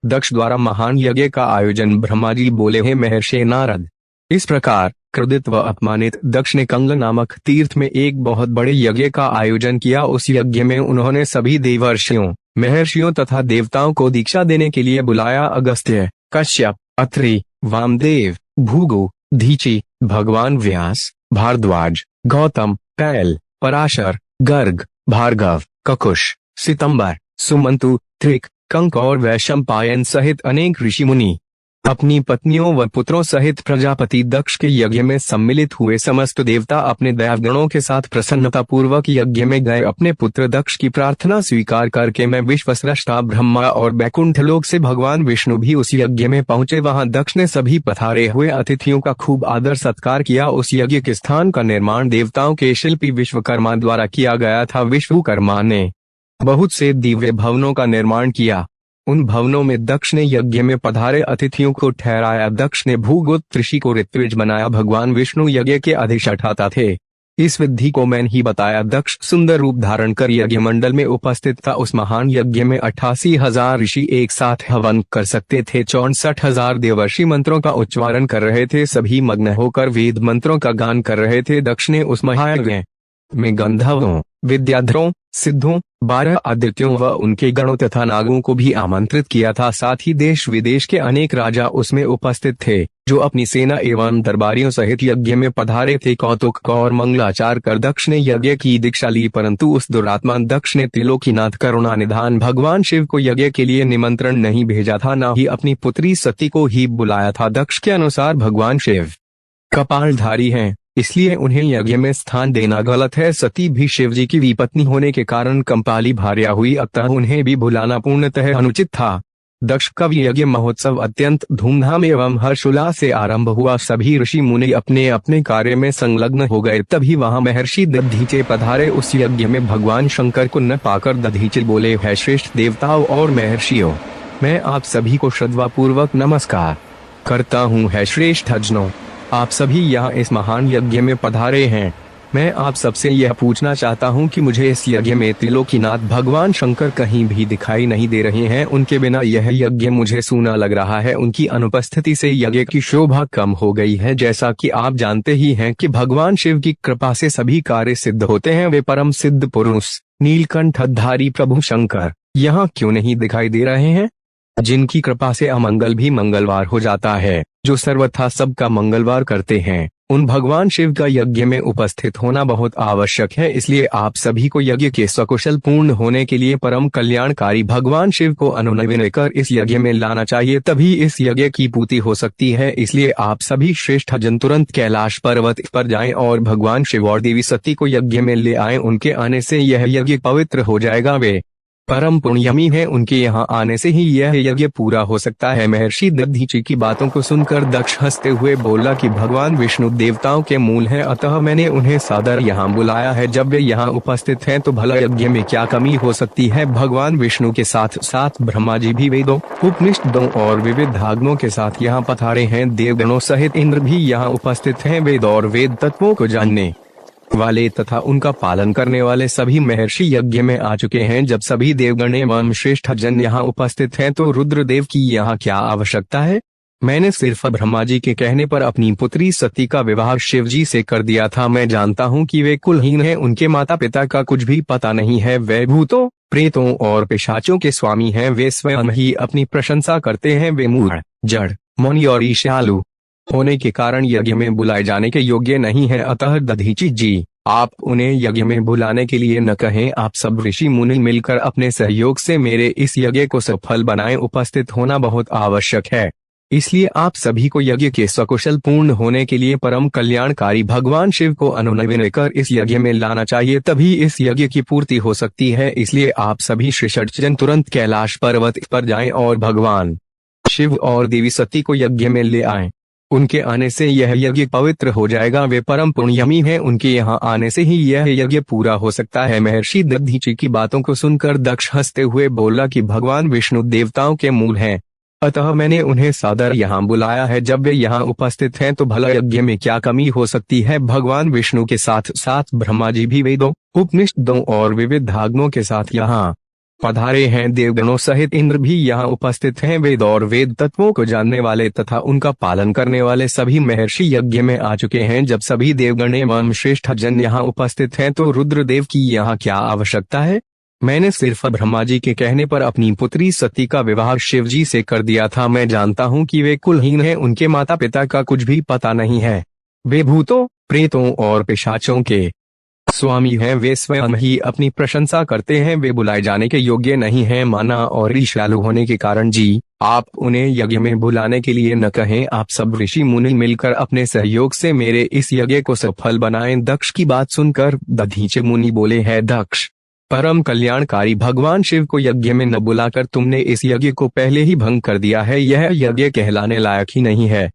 दक्ष द्वारा महान यज्ञ का आयोजन। ब्रह्मा जी बोले, हे महर्षि नारद। इस प्रकार क्रोधित व अपमानित दक्ष ने कंग नामक तीर्थ में एक बहुत बड़े यज्ञ का आयोजन किया। उस यज्ञ में उन्होंने सभी देवर्षियों, महर्षियों तथा देवताओं को दीक्षा देने के लिए बुलाया। अगस्त्य, कश्यप, अत्रि, वामदेव, भृगु, दीची, भगवान व्यास, भारद्वाज, गौतम, कैल, पराशर, गर्ग, भार्गव, ककुश, सितंबर, सुमंतु, त्रिक, कंक और वैशंपायन सहित अनेक ऋषि मुनि अपनी पत्नियों व पुत्रों सहित प्रजापति दक्ष के यज्ञ में सम्मिलित हुए। समस्त देवता अपने दैवगणों के साथ प्रसन्नता पूर्वक यज्ञ में गए। अपने पुत्र दक्ष की प्रार्थना स्वीकार करके मैं विश्वस्रष्टा ब्रह्मा और बैकुंठ लोक से भगवान विष्णु भी उस यज्ञ में पहुंचे। वहां दक्ष ने सभी पधारे हुए अतिथियों का खूब आदर सत्कार किया। उस यज्ञ के स्थान का निर्माण देवताओं के शिल्पी विश्वकर्मा द्वारा किया गया था। विश्वकर्मा ने बहुत से दिव्य भवनों का निर्माण किया। उन भवनों में दक्ष ने यज्ञ में पधारे अतिथियों को ठहराया। दक्ष ने भूगोत्र ऋषि को ऋत्विज बनाया। भगवान विष्णु यज्ञ के अधिष्ठाता थे। इस विधि को मैंने ही बताया। दक्ष सुंदर रूप धारण कर यज्ञ मंडल में उपस्थित था। उस महान यज्ञ में 88,000 ऋषि एक साथ हवन कर सकते थे। 64,000 देवर्षि मंत्रों का उच्चारण कर रहे थे। सभी मग्न होकर वेद मंत्रों का गान कर रहे थे। दक्ष ने उस महायज्ञ में गंधर्वों, विद्याधरों, सिद्धों, 12 आदित्यों व उनके गणों तथा नागों को भी आमंत्रित किया था। साथ ही देश विदेश के अनेक राजा उसमें उपस्थित थे, जो अपनी सेना एवं दरबारियों सहित यज्ञ में पधारे थे। कौतुक और मंगलाचार कर दक्ष ने यज्ञ की दीक्षा ली, परंतु उस दुरात्मा दक्ष ने त्रिलोकीनाथ करुणा निधान भगवान शिव को यज्ञ के लिए निमंत्रण नहीं भेजा था, न ही अपनी पुत्री सती को ही बुलाया था। दक्ष के अनुसार भगवान शिव कपालधारी हैं, इसलिए उन्हें यज्ञ में स्थान देना गलत है। सती भी शिव जी की विपत्नी होने के कारण कंपाली भार्या हुई, अतः उन्हें भी बुलाना पूर्णतः अनुचित था। दक्ष का यज्ञ महोत्सव अत्यंत धूमधाम एवं हर्षोल्लास से आरंभ हुआ। सभी ऋषि मुनि अपने अपने कार्य में संलग्न हो गए। तभी वहां महर्षि दधीचे पधारे। उस यज्ञ में भगवान शंकर को न पाकर दधीचे बोले, है श्रेष्ठ देवताओं और महर्षियों, मैं आप सभी को श्रद्धापूर्वक नमस्कार करता हूँ। है श्रेष्ठ जनों, आप सभी यहाँ इस महान यज्ञ में पधारे हैं। मैं आप सबसे यह पूछना चाहता हूँ कि मुझे इस यज्ञ में त्रिलोकीनाथ भगवान शंकर कहीं भी दिखाई नहीं दे रहे हैं। उनके बिना यह यज्ञ मुझे सूना लग रहा है। उनकी अनुपस्थिति से यज्ञ की शोभा कम हो गई है। जैसा कि आप जानते ही हैं कि भगवान शिव की कृपा से सभी कार्य सिद्ध होते हैं। वे परम सिद्ध पुरुष नीलकंठधारी प्रभु शंकर यहाँ क्यों नहीं दिखाई दे रहे हैं, जिनकी कृपा से अमंगल भी मंगलवार हो जाता है, जो सर्वथा सबका मंगलवार करते हैं। उन भगवान शिव का यज्ञ में उपस्थित होना बहुत आवश्यक है। इसलिए आप सभी को यज्ञ के सकुशल पूर्ण होने के लिए परम कल्याणकारी भगवान शिव को अनुनय कर इस यज्ञ में लाना चाहिए, तभी इस यज्ञ की पूर्ति हो सकती है। इसलिए आप सभी श्रेष्ठ जन तुरंत कैलाश पर्वत पर जाएं और भगवान शिव और देवी सती को यज्ञ में ले आएं। उनके आने से यह यज्ञ पवित्र हो जाएगा। वे परम पुण्यमी है, उनके यहाँ आने से ही यह यज्ञ पूरा हो सकता है। महर्षि दधीची की बातों को सुनकर दक्ष हंसते हुए बोला कि भगवान विष्णु देवताओं के मूल हैं, अतः मैंने उन्हें सादर यहाँ बुलाया है। जब वे यहाँ उपस्थित हैं तो भला यज्ञ में क्या कमी हो सकती है। भगवान विष्णु के साथ साथ ब्रह्मा जी भी वेदों, उपनिषदों और विविध आगमों के साथ यहाँ पधारे हैं। देवगणों सहित इंद्र भी यहाँ उपस्थित हैं। वेद और वेद तत्वों को जानने वाले तथा उनका पालन करने वाले सभी महर्षि यज्ञ में आ चुके हैं। जब सभी देवगण एवं श्रेष्ठ जन यहाँ उपस्थित हैं तो रुद्रदेव की यहाँ क्या आवश्यकता है। मैंने सिर्फ ब्रह्मा जी के कहने पर अपनी पुत्री सती का विवाह शिव जी से कर दिया था। मैं जानता हूँ कि वे कुलहीन हैं, उनके माता पिता का कुछ भी पता नहीं है। वे भूतों, प्रेतों और पिशाचों के स्वामी हैं। वे स्वयं ही अपनी प्रशंसा करते हैं। वे मूढ़, जड़, मौनी और ईर्ष्यालु होने के कारण यज्ञ में बुलाए जाने के योग्य नहीं है। अतः दधीची जी, आप उन्हें यज्ञ में बुलाने के लिए न कहें। आप सब ऋषि मुनि मिलकर अपने सहयोग से मेरे इस यज्ञ को सफल बनाएं। उपस्थित होना बहुत आवश्यक है। इसलिए आप सभी को यज्ञ के सकुशल पूर्ण होने के लिए परम कल्याणकारी भगवान शिव को अनुनय कर इस यज्ञ में लाना चाहिए, तभी इस यज्ञ की पूर्ति हो सकती है। इसलिए आप सभी श्रेष्ठ जन तुरंत कैलाश पर्वत पर जाएं और भगवान शिव और देवी सती को यज्ञ में ले आएं। उनके आने से यह यज्ञ पवित्र हो जाएगा। वे परम पुण्यमी हैं, उनके यहाँ आने से ही यह यज्ञ पूरा हो सकता है। महर्षि दधीची की बातों को सुनकर दक्ष हंसते हुए बोला कि भगवान विष्णु देवताओं के मूल हैं, अतः मैंने उन्हें सादर यहाँ बुलाया है। जब वे यहाँ उपस्थित हैं तो भला यज्ञ में क्या कमी हो सकती है। भगवान विष्णु के साथ साथ ब्रह्मा जी भी वेदों, उपनिषदों और विविध आगमों के साथ यहाँ पधारे हैं। देवगणों सहित इंद्र भी यहाँ उपस्थित हैं। वेद और वेद तत्वों को जानने वाले तथा उनका पालन करने वाले सभी महर्षि यज्ञ में आ चुके हैं। जब सभी देवगण एवं श्रेष्ठ जन यहाँ उपस्थित हैं तो रुद्रदेव की यहाँ क्या आवश्यकता है? मैंने सिर्फ ब्रह्मा जी के कहने पर अपनी पुत्री सती का विवाह शिव जी से कर दिया था। मैं जानता हूँ कि वे कुलहीन हैं, उनके माता पिता का कुछ भी पता नहीं है। वे भूतों, प्रेतों और पिशाचों के स्वामी हैं। वे स्वयं ही अपनी प्रशंसा करते हैं। वे बुलाए जाने के योग्य नहीं हैं। माना और ईर्ष्यालु होने के कारण जी आप उन्हें यज्ञ में बुलाने के लिए न कहें। आप सब ऋषि मुनि मिलकर अपने सहयोग से मेरे इस यज्ञ को सफल बनाएं। दक्ष की बात सुनकर दधीचे मुनि बोले हैं, दक्ष, परम कल्याणकारी भगवान शिव को यज्ञ में न बुलाकर तुमने इस यज्ञ को पहले ही भंग कर दिया है। यह यज्ञ कहलाने लायक ही नहीं है।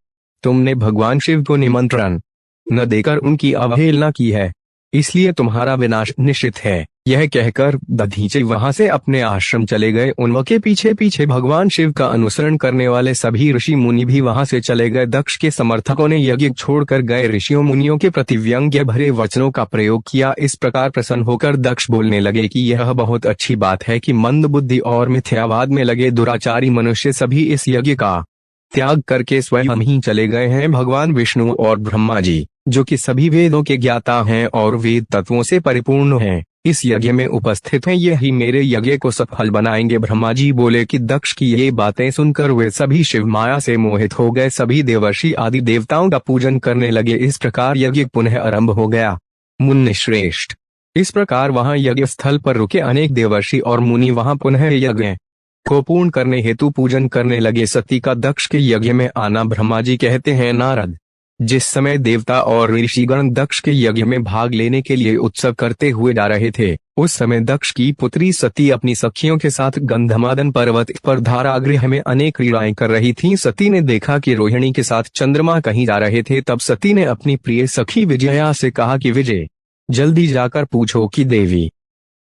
तुमने भगवान शिव को निमंत्रण न देकर उनकी अवहेलना की है, इसलिए तुम्हारा विनाश निश्चित है। यह कहकर दधीचे वहां से अपने आश्रम चले गए। उनके पीछे पीछे भगवान शिव का अनुसरण करने वाले सभी ऋषि मुनि भी वहां से चले गए। दक्ष के समर्थकों ने यज्ञ छोड़कर गए ऋषियों मुनियों के प्रति व्यंग्य भरे वचनों का प्रयोग किया। इस प्रकार प्रसन्न होकर दक्ष बोलने लगे कि यह बहुत अच्छी बात है कि मंद बुद्धि और मिथ्यावाद में लगे दुराचारी मनुष्य सभी इस यज्ञ का त्याग करके स्वयं ही चले गए हैं। भगवान विष्णु और ब्रह्मा जी, जो कि सभी वेदों के ज्ञाता हैं और वेद तत्वों से परिपूर्ण हैं, इस यज्ञ में उपस्थित हैं। यही मेरे यज्ञ को सफल बनाएंगे। ब्रह्मा जी बोले कि दक्ष की ये बातें सुनकर वे सभी शिव माया से मोहित हो गए। सभी देवर्षि आदि देवताओं का पूजन करने लगे। इस प्रकार यज्ञ पुनः आरंभ हो गया। मुनि श्रेष्ठ, इस प्रकार वहां यज्ञ स्थल पर रुके अनेक देवर्षि और मुनि वहां पुनः यज्ञ को पूर्ण करने हेतु पूजन करने लगे। सती का दक्ष के यज्ञ में आना। ब्रह्मा जी कहते हैं, नारद, जिस समय देवता और ऋषिगण दक्ष के यज्ञ में भाग लेने के लिए उत्सव करते हुए जा रहे थे, उस समय दक्ष की पुत्री सती अपनी सखियों के साथ गंधमादन पर्वत पर धारागृह में अनेक क्रीड़ाएं कर रही थीं। सती ने देखा कि रोहिणी के साथ चंद्रमा कहीं जा रहे थे। तब सती ने अपनी प्रिय सखी विजया से कहा कि विजय, जल्दी जाकर पूछो कि देवी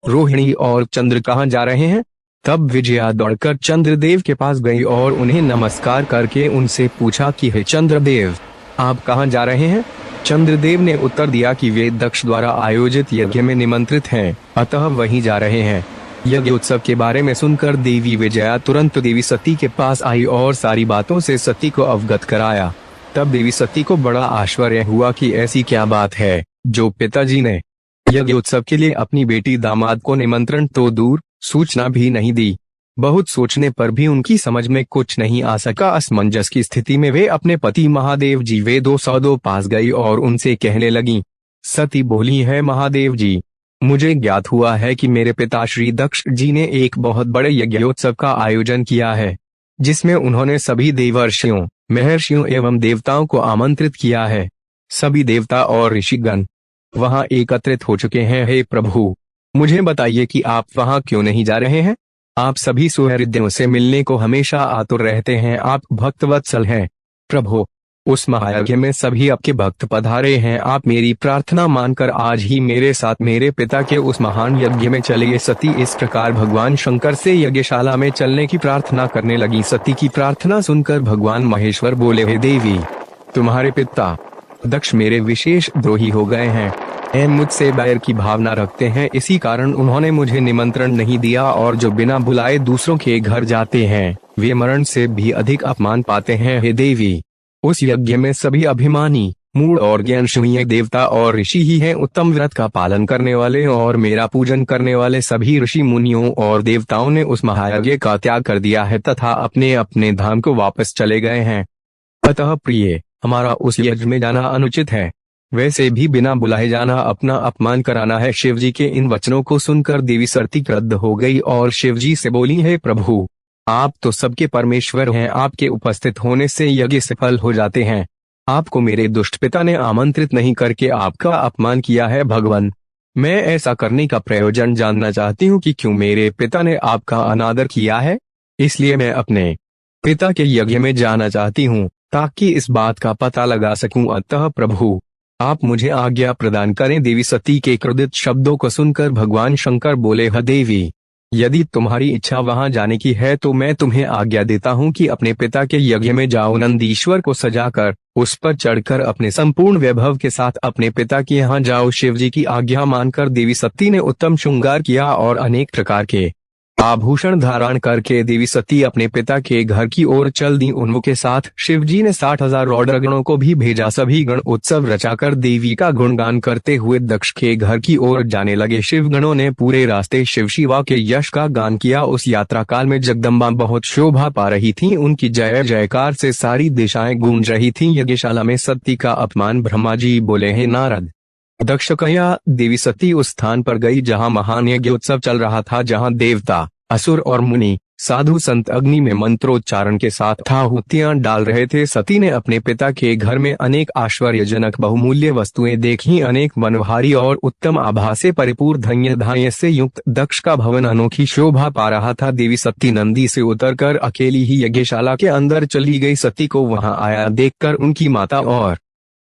रोहिणी और चंद्र कहाँ जा रहे हैं। तब विजया दौड़कर चंद्रदेव के पास गई और उन्हें नमस्कार करके उनसे पूछा कि हे चंद्रदेव, आप कहाँ जा रहे हैं। चंद्रदेव ने उत्तर दिया कि वे दक्ष द्वारा आयोजित यज्ञ में निमंत्रित हैं, अतः वहीं जा रहे हैं। यज्ञ उत्सव के बारे में सुनकर देवी विजया तुरंत देवी सती के पास आई और सारी बातों से सती को अवगत कराया। तब देवी सती को बड़ा आश्चर्य हुआ कि ऐसी क्या बात है जो पिताजी ने यज्ञ उत्सव के लिए अपनी बेटी दामाद को निमंत्रण तो दूर सूचना भी नहीं दी। बहुत सोचने पर भी उनकी समझ में कुछ नहीं आ सका। असमंजस की स्थिति में वे अपने पति महादेव जी वे 202 पास गई और उनसे कहने लगी। सती बोली है, महादेव जी, मुझे ज्ञात हुआ है कि मेरे पिता श्री दक्ष जी ने एक बहुत बड़े यज्ञोत्सव का आयोजन किया है, जिसमें उन्होंने सभी देवर्षियों, महर्षियों एवं देवताओं को आमंत्रित किया है। सभी देवता और ऋषिगण वहां एकत्रित हो चुके हैं। हे प्रभु, मुझे बताइए कि आप वहां क्यों नहीं जा रहे हैं। आप सभी सुहृदों से मिलने को हमेशा आतुर रहते हैं। आप भक्तवत्सल हैं। प्रभु, उस महायज्ञ में सभी आपके भक्त पधारे हैं। आप मेरी प्रार्थना मानकर आज ही मेरे साथ मेरे पिता के उस महान यज्ञ में चलिए। सती इस प्रकार भगवान शंकर से यज्ञशाला में चलने की प्रार्थना करने लगी। सती की प्रार्थना सुनकर भगवान महेश्वर बोले, हे देवी, तुम्हारे पिता दक्ष मेरे विशेष द्रोही हो गए हैं। मुझसे बैर की भावना रखते हैं, इसी कारण उन्होंने मुझे निमंत्रण नहीं दिया और जो बिना बुलाए दूसरों के घर जाते हैं वे मरण से भी अधिक अपमान पाते हैं। हे देवी, उस यज्ञ में सभी अभिमानी, मूढ़ और ज्ञानशून्य देवता और ऋषि ही हैं। उत्तम व्रत का पालन करने वाले और मेरा पूजन करने वाले सभी ऋषि मुनियों और देवताओं ने उस महायज्ञ का त्याग कर दिया है तथा अपने अपने धाम को वापस चले गए हैं। अतः प्रिय, हमारा उस यज्ञ में जाना अनुचित है। वैसे भी बिना बुलाए जाना अपना अपमान कराना है। शिवजी के इन वचनों को सुनकर देवी सती क्रुद्ध हो गई और शिवजी से बोली, है प्रभु, आप तो सबके परमेश्वर हैं। आपके उपस्थित होने से यज्ञ सफल हो जाते हैं। आपको मेरे दुष्ट पिता ने आमंत्रित नहीं करके आपका अपमान किया है। भगवान, मैं ऐसा करने का प्रयोजन जानना चाहती हूँ कि क्यों मेरे पिता ने आपका अनादर किया है। इसलिए मैं अपने पिता के यज्ञ में जाना चाहती हूँ ताकि इस बात का पता लगा सकूं। अतः प्रभु, आप मुझे आज्ञा प्रदान करें। देवी सती के क्रोधित शब्दों को सुनकर भगवान शंकर बोले, हे देवी, यदि तुम्हारी इच्छा वहां जाने की है तो मैं तुम्हें आज्ञा देता हूं कि अपने पिता के यज्ञ में जाओ। नंदीश्वर को सजाकर उस पर चढ़कर अपने संपूर्ण वैभव के साथ अपने पिता के यहाँ जाओ। शिवजी की आज्ञा मानकर देवी सती ने उत्तम श्रृंगार किया और अनेक प्रकार के आभूषण धारण करके देवी सती अपने पिता के घर की ओर चल दी। उनके साथ शिवजी ने 60,000 रौद्रगणों को भी भेजा। सभी गण उत्सव रचाकर देवी का गुणगान करते हुए दक्ष के घर की ओर जाने लगे। शिवगणों ने पूरे रास्ते शिव शिवा के यश का गान किया। उस यात्रा काल में जगदम्बा बहुत शोभा पा रही थी। उनकी जय जयकार से सारी दिशाएं गूंज रही थीं। यज्ञशाला में सती का अपमान। ब्रह्मा जी बोले, हे नारद, दक्ष कया देवी सती उस स्थान पर गई जहां महान यज्ञ उत्सव चल रहा था, जहां देवता, असुर और मुनि, साधु संत अग्नि में मंत्रोच्चारण के साथ आहुतियां डाल रहे थे। सती ने अपने पिता के घर में अनेक आश्चर्यजनक बहुमूल्य वस्तुएं देखी। अनेक मनोहारी और उत्तम आभा से परिपूर्ण धन्य धान्य से युक्त दक्ष का भवन अनोखी शोभा पा रहा था। देवी सती नंदी से उतरकर अकेली ही यज्ञशाला के अंदर चली गई। सती को वहां आया देखकर उनकी माता और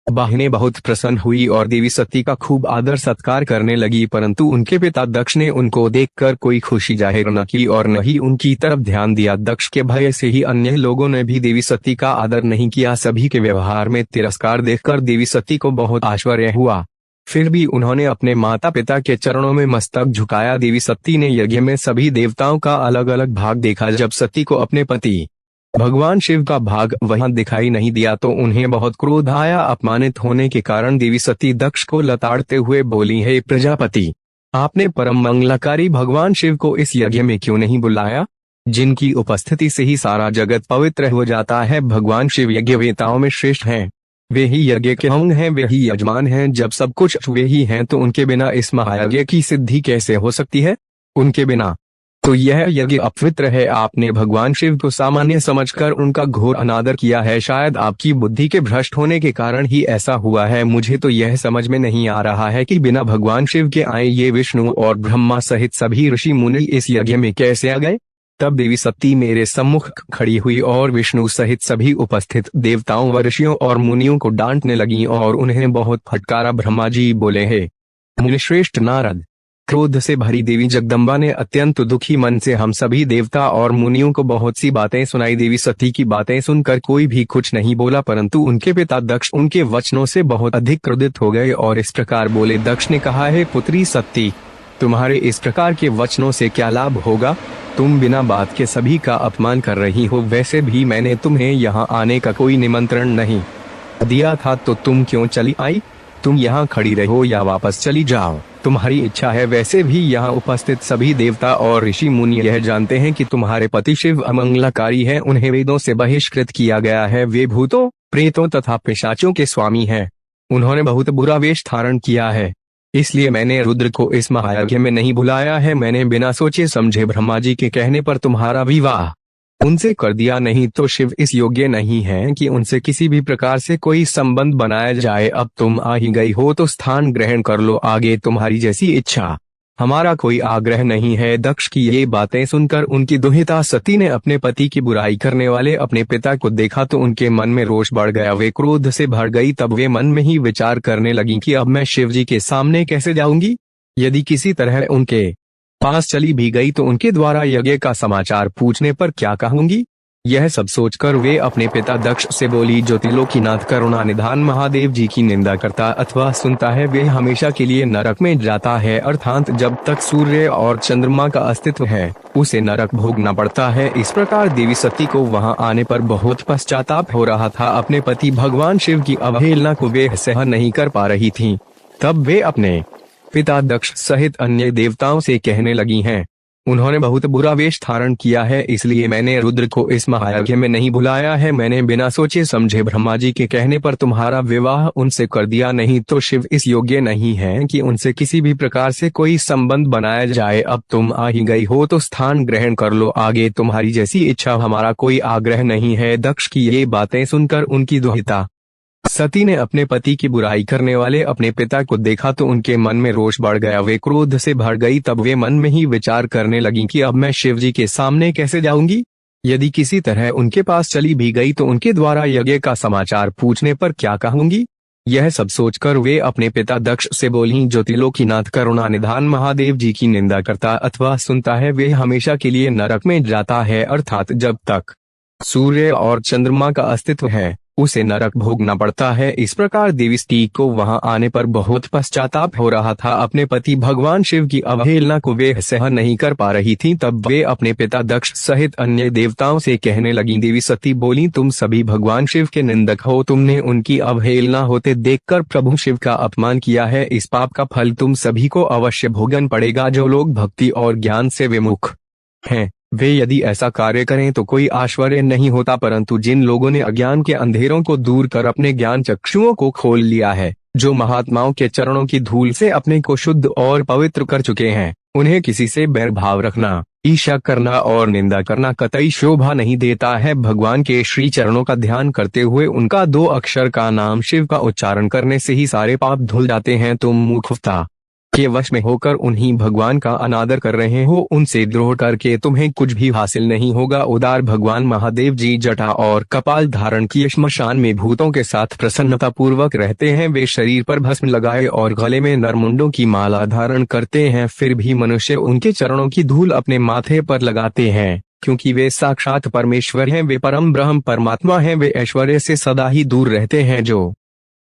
बहनें बहुत प्रसन्न हुई और देवी सती का खूब आदर सत्कार करने लगी, परंतु उनके पिता दक्ष ने उनको देखकर कोई खुशी जाहिर न की और न ही उनकी तरफ ध्यान दिया। दक्ष के भय से ही अन्य लोगों ने भी देवी सती का आदर नहीं किया। सभी के व्यवहार में तिरस्कार देखकर देवी सती को बहुत आश्चर्य हुआ। फिर भी उन्होंने अपने माता पिता के चरणों में मस्तक झुकाया। देवी सती ने यज्ञ में सभी देवताओं का अलग अलग भाग देखा। जब सती को अपने पति भगवान शिव का भाग वहां दिखाई नहीं दिया तो उन्हें बहुत क्रोध आया। अपमानित होने के कारण देवी सती दक्ष को लताड़ते हुए बोली, हे प्रजापति, आपने परम मंगलकारी भगवान शिव को इस यज्ञ में क्यों नहीं बुलाया, जिनकी उपस्थिति से ही सारा जगत पवित्र हो जाता है। भगवान शिव यज्ञवेताओं में श्रेष्ठ हैं, वे ही यज्ञ के अंग हैं, वे ही यजमान हैं। जब सब कुछ वे ही हैं तो उनके बिना इस महायज्ञ की सिद्धि कैसे हो सकती है? उनके बिना तो यह यज्ञ अपवित्र है। आपने भगवान शिव को सामान्य समझकर उनका घोर अनादर किया है। शायद आपकी बुद्धि के भ्रष्ट होने के कारण ही ऐसा हुआ है। मुझे तो यह समझ में नहीं आ रहा है कि बिना भगवान शिव के आए ये विष्णु और ब्रह्मा सहित सभी ऋषि मुनि इस यज्ञ में कैसे आ गए। तब देवी सती मेरे सम्मुख खड़ी हुई और विष्णु सहित सभी उपस्थित देवताओं व ऋषियों और मुनियों को डांटने लगी और उन्हें बहुत फटकारा। ब्रह्मा जी बोले, हे मुनिश्रेष्ठ नारद, क्रोध से भरी देवी जगदम्बा ने अत्यंत दुखी मन से हम सभी देवता और मुनियों को बहुत सी बातें सुनाई। देवी सती की बातें सुनकर कोई भी कुछ नहीं बोला, परंतु उनके पिता दक्ष उनके वचनों से बहुत अधिक क्रोधित हो गए और इस प्रकार बोले। दक्ष ने कहा, हे पुत्री सती, तुम्हारे इस प्रकार के वचनों से क्या लाभ होगा? तुम बिना बात के सभी का अपमान कर रही हो। वैसे भी मैंने तुम्हें यहाँ आने का कोई निमंत्रण नहीं दिया था, तो तुम क्यों चली आई? तुम यहाँ खड़ी रहो या वापस चली जाओ, तुम्हारी इच्छा है। वैसे भी यहाँ उपस्थित सभी देवता और ऋषि मुनि यह जानते हैं कि तुम्हारे पति शिव अमंगलकारी हैं। उन्हें वेदों से बहिष्कृत किया गया है। वे भूतों, प्रेतों तथा पिशाचों के स्वामी हैं। उन्होंने बहुत बुरा वेश धारण किया है, इसलिए मैंने रुद्र को इस महायज्ञ में नहीं बुलाया है। मैंने बिना सोचे समझे ब्रह्मा जी के कहने पर तुम्हारा विवाह उनसे कर दिया, नहीं तो शिव इस योग्य नहीं है कि उनसे किसी भी प्रकार से कोई संबंध बनाया जाए। अब तुम आ ही गई हो तो स्थान ग्रहण कर लो, आगे तुम्हारी जैसी इच्छा, हमारा कोई आग्रह नहीं है। दक्ष की ये बातें सुनकर उनकी दुहिता सती ने अपने पति की बुराई करने वाले अपने पिता को देखा तो उनके मन में रोष बढ़ गया। वे क्रोध से भर गई। तब वे मन में ही विचार करने लगी कि अब मैं शिव जी के सामने कैसे जाऊंगी। यदि किसी तरह उनके पास चली भी गई तो उनके द्वारा यज्ञ का समाचार पूछने पर क्या कहूंगी। यह सब सोचकर वे अपने पिता दक्ष से बोली, जो त्रिलोकीनाथ करुणा निधान महादेव जी की निंदा करता अथवा सुनता है वे हमेशा के लिए नरक में जाता है, अर्थात जब तक सूर्य और चंद्रमा का अस्तित्व है उसे नरक भोगना पड़ता है। इस प्रकार देवी सती को वहां आने पर बहुत पश्चाताप हो रहा था। अपने पति भगवान शिव की अवहेलना को वे सहन नहीं कर पा रही थीं। तब वे अपने पिता दक्ष सहित अन्य देवताओं से कहने लगी हैं, उन्होंने बहुत बुरा वेश धारण किया है, इसलिए मैंने रुद्र को इस महायज्ञ में नहीं बुलाया है। मैंने बिना सोचे समझे ब्रह्मा जी के कहने पर तुम्हारा विवाह उनसे कर दिया, नहीं तो शिव इस योग्य नहीं है कि उनसे किसी भी प्रकार से कोई संबंध बनाया जाए। अब तुम आ ही गई हो तो स्थान ग्रहण कर लो, आगे तुम्हारी जैसी इच्छा, हमारा कोई आग्रह नहीं है। दक्ष की ये बातें सुनकर उनकी दुहिता सती ने अपने पति की बुराई करने वाले अपने पिता को देखा तो उनके मन में रोष बढ़ गया। वे क्रोध से भर गई। तब वे मन में ही विचार करने लगी कि अब मैं शिव जी के सामने कैसे जाऊंगी। यदि किसी तरह उनके पास चली भी गई तो उनके द्वारा यज्ञ का समाचार पूछने पर क्या कहूंगी। यह सब सोचकर वे अपने पिता दक्ष से बोली, जो त्रिलोकीनाथ करुणा निधान महादेव जी की निंदा करता अथवा सुनता है वे हमेशा के लिए नरक में जाता है, अर्थात जब तक सूर्य और चंद्रमा का अस्तित्व है उसे नरक भोगना पड़ता है। इस प्रकार देवी सती को वहां आने पर बहुत पश्चाताप हो रहा था। अपने पति भगवान शिव की अवहेलना को वे सहन नहीं कर पा रही थीं। तब वे अपने पिता दक्ष सहित अन्य देवताओं से कहने लगी। देवी सती बोली, तुम सभी भगवान शिव के निंदक हो। तुमने उनकी अवहेलना होते देखकर प्रभु शिव का अपमान किया है। इस पाप का फल तुम सभी को अवश्य भोगन पड़ेगा। जो लोग भक्ति और ज्ञान से विमुख हैं, वे यदि ऐसा कार्य करें तो कोई आश्चर्य नहीं होता, परंतु जिन लोगों ने अज्ञान के अंधेरों को दूर कर अपने ज्ञान चक्षुओं को खोल लिया है, जो महात्माओं के चरणों की धूल से अपने को शुद्ध और पवित्र कर चुके हैं, उन्हें किसी से बैर भाव रखना, ईर्ष्या करना और निंदा करना कतई शोभा नहीं देता है। भगवान के श्री चरणों का ध्यान करते हुए उनका 2 अक्षर का नाम शिव का उच्चारण करने से ही सारे पाप धुल जाते हैं। तुम मूर्खता के वश में होकर उन्हीं भगवान का अनादर कर रहे हो। उनसे द्रोह करके तुम्हें कुछ भी हासिल नहीं होगा। उदार भगवान महादेव जी जटा और कपाल धारण किए श्मशान में भूतों के साथ प्रसन्नता पूर्वक रहते हैं। वे शरीर पर भस्म लगाए और गले में नरमुंडों की माला धारण करते हैं, फिर भी मनुष्य उनके चरणों की धूल अपने माथे पर लगाते हैं, क्योंकि वे साक्षात परमेश्वर हैं। वे परम ब्रह्म परमात्मा हैं। वे ऐश्वर्य से सदा ही दूर रहते हैं। जो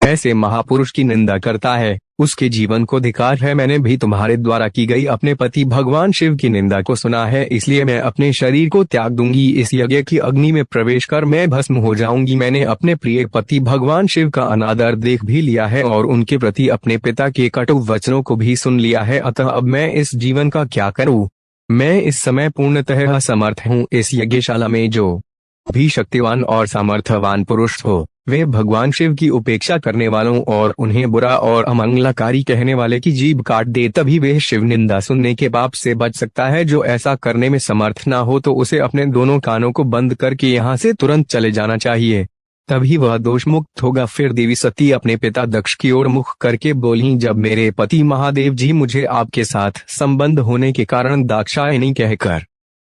ऐसे महापुरुष की निंदा करता है, उसके जीवन को धिक्कार है। मैंने भी तुम्हारे द्वारा की गई अपने पति भगवान शिव की निंदा को सुना है, इसलिए मैं अपने शरीर को त्याग दूंगी। इस यज्ञ की अग्नि में प्रवेश कर मैं भस्म हो जाऊंगी। मैंने अपने प्रिय पति भगवान शिव का अनादर देख भी लिया है और उनके प्रति अपने पिता के कटु वचनों को भी सुन लिया है। अतः अब मैं इस जीवन का क्या करूं? मैं इस समय पूर्णतः असमर्थ हूं। इस यज्ञशाला में जो भी शक्तिवान और सामर्थ्यवान पुरुष हो, वे भगवान शिव की उपेक्षा करने वालों और उन्हें बुरा और अमंगलकारी कहने वाले की जीभ काट दे, तभी वे शिव निंदा सुनने के पाप से बच सकता है। जो ऐसा करने में समर्थ ना हो तो उसे अपने दोनों कानों को बंद करके यहाँ से तुरंत चले जाना चाहिए, तभी वह दोष मुक्त होगा। फिर देवी सती अपने पिता दक्ष की ओर मुख करके बोली, जब मेरे पति महादेव जी मुझे आपके साथ संबंध होने के कारण दाक्षायणी कहकर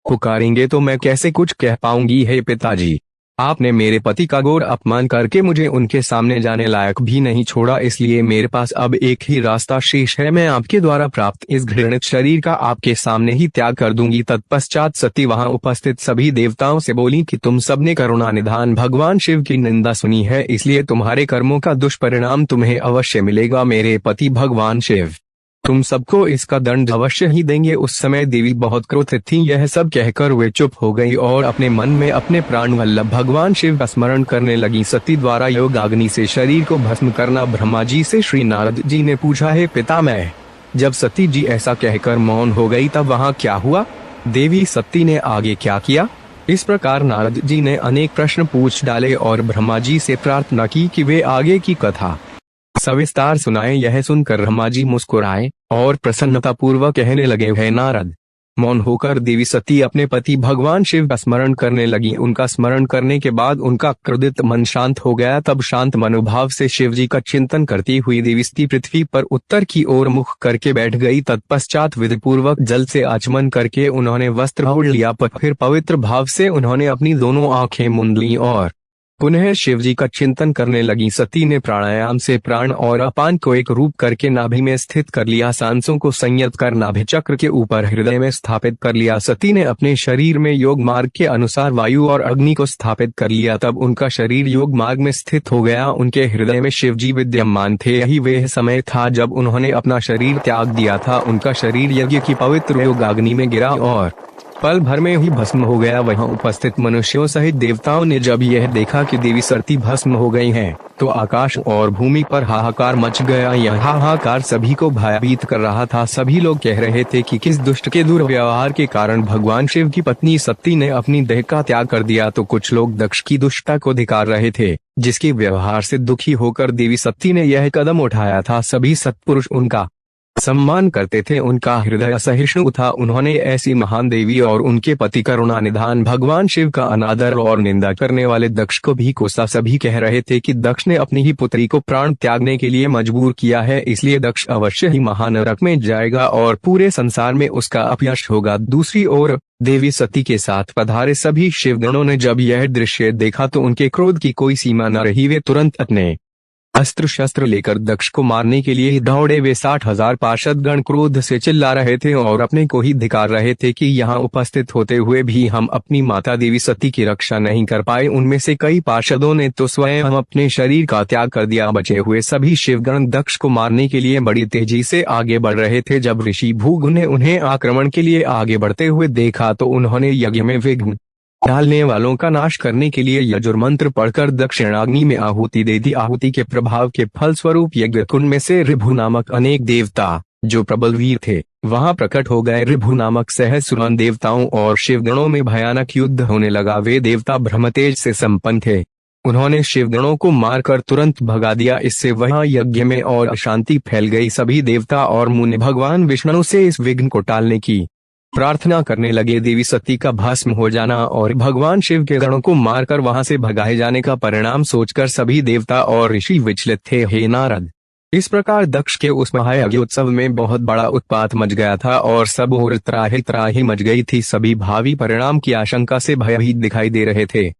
पुकारेंगे तो मैं कैसे कुछ कह पाऊंगी। हे पिताजी, आपने मेरे पति का घोर अपमान करके मुझे उनके सामने जाने लायक भी नहीं छोड़ा, इसलिए मेरे पास अब एक ही रास्ता शेष है। मैं आपके द्वारा प्राप्त इस घृणित शरीर का आपके सामने ही त्याग कर दूंगी। तत्पश्चात सती वहां उपस्थित सभी देवताओं से बोली कि तुम सबने करुणा निधान भगवान शिव की निंदा सुनी है, इसलिए तुम्हारे कर्मों का दुष्परिणाम तुम्हें अवश्य मिलेगा। मेरे पति भगवान शिव तुम सबको इसका दंड अवश्य ही देंगे। उस समय देवी बहुत क्रोधित थीं। यह सब कहकर वे चुप हो गई और अपने मन में अपने प्राण वल्लभ भगवान शिव का स्मरण करने लगी। सती द्वारा योगाग्नि से शरीर को भस्म करना ब्रह्मा जी से श्री नारद जी ने पूछा, है पितामह, जब सती जी ऐसा कहकर मौन हो गई तब वहाँ क्या हुआ? देवी सती ने आगे क्या किया? इस प्रकार नारद जी ने अनेक प्रश्न पूछ डाले और ब्रह्मा जी से प्रार्थना की कि वे आगे की कथा सविस्तार सुनाएं। यह सुनकर ब्रह्मा जी मुस्कुराए और प्रसन्नता पूर्वक कहने लगे, है नारद। मौन होकर देवी सती अपने पति भगवान शिव का स्मरण करने लगी। उनका स्मरण करने के बाद उनका क्रोधित मन शांत हो गया। तब शांत मनोभाव से शिव जी का चिंतन करती हुई देवी सती पृथ्वी पर उत्तर की ओर मुख करके बैठ गई। तत्पश्चात विधि पूर्वक जल से आचमन करके उन्होंने वस्त्र ओढ़ लिया। फिर पवित्र भाव से उन्होंने अपनी दोनों आंखें मूंद लीं और पुनः शिव जी का चिंतन करने लगी। सती ने प्राणायाम से प्राण और अपान को एक रूप करके नाभि में स्थित कर लिया। सांसों को संयत कर नाभि चक्र के ऊपर हृदय में स्थापित कर लिया। सती ने अपने शरीर में योग मार्ग के अनुसार वायु और अग्नि को स्थापित कर लिया। तब उनका शरीर योग मार्ग में स्थित हो गया। उनके हृदय में शिव जी विद्यमान थे। यही वह समय था जब उन्होंने अपना शरीर त्याग दिया था। उनका शरीर यज्ञ की पवित्र योगाग्नि में गिरा और पल भर में ही भस्म हो गया। वहां उपस्थित मनुष्यों सहित देवताओं ने जब यह देखा कि देवी सती भस्म हो गई हैं, तो आकाश और भूमि पर हाहाकार मच गया। यह हाहाकार सभी को भयभीत कर रहा था। सभी लोग कह रहे थे कि किस दुष्ट के दुर्व्यवहार के कारण भगवान शिव की पत्नी सती ने अपनी देह का त्याग कर दिया। तो कुछ लोग दक्ष की दुष्टता को धिक्कार रहे थे, जिसके व्यवहार से दुखी होकर देवी सती ने यह कदम उठाया था। सभी सत्पुरुष उनका सम्मान करते थे। उनका हृदय असहिष्णु था। उन्होंने ऐसी महान देवी और उनके पति करुणा निधान भगवान शिव का अनादर और निंदा करने वाले दक्ष को भी कोसा। सभी कह रहे थे कि दक्ष ने अपनी ही पुत्री को प्राण त्यागने के लिए मजबूर किया है, इसलिए दक्ष अवश्य ही महानरक में जाएगा और पूरे संसार में उसका अपयश होगा। दूसरी ओर देवी सती के साथ पधारे सभी शिवगणों ने जब यह दृश्य देखा तो उनके क्रोध की कोई सीमा न रही। वे तुरंत अपने अस्त्र शस्त्र लेकर दक्ष को मारने के लिए दौड़े वे 60,000 पार्षद गण क्रोध से चिल्ला रहे थे और अपने को ही धिक्कार रहे थे कि यहाँ उपस्थित होते हुए भी हम अपनी माता देवी सती की रक्षा नहीं कर पाए। उनमें से कई पार्षदों ने तो स्वयं अपने शरीर का त्याग कर दिया। बचे हुए सभी शिवगण दक्ष को मारने के लिए बड़ी तेजी से आगे बढ़ रहे थे। जब ऋषि भृगु ने उन्हें आक्रमण के लिए आगे बढ़ते हुए देखा तो उन्होंने यज्ञ में विघ्न डालने वालों का नाश करने के लिए यजुर मंत्र पढ़कर दक्षिणाग्नि में आहुति दे दी। आहुति के प्रभाव के फलस्वरूप यज्ञ कुंड में से ऋभु नामक अनेक देवता जो प्रबल वीर थे वहां प्रकट हो गए। ऋभु नामक सहस्रान देवताओं और शिवगणों में भयानक युद्ध होने लगा। वे देवता ब्रह्मतेज से संपन्न थे। उन्होंने शिवगणों को मारकर तुरंत भगा दिया। इससे वहां यज्ञ में और अशांति फैल गई। सभी देवता और मुनि भगवान विष्णु से इस विघ्न को टालने की प्रार्थना करने लगे। देवी सती का भस्म हो जाना और भगवान शिव के गणों को मारकर वहां से भगाए जाने का परिणाम सोचकर सभी देवता और ऋषि विचलित थे। हे नारद, इस प्रकार दक्ष के उस महायज्ञ उत्सव में बहुत बड़ा उत्पात मच गया था और सब ओर त्राही त्राही मच गई थी। सभी भावी परिणाम की आशंका से भयभीत दिखाई दे रहे थे।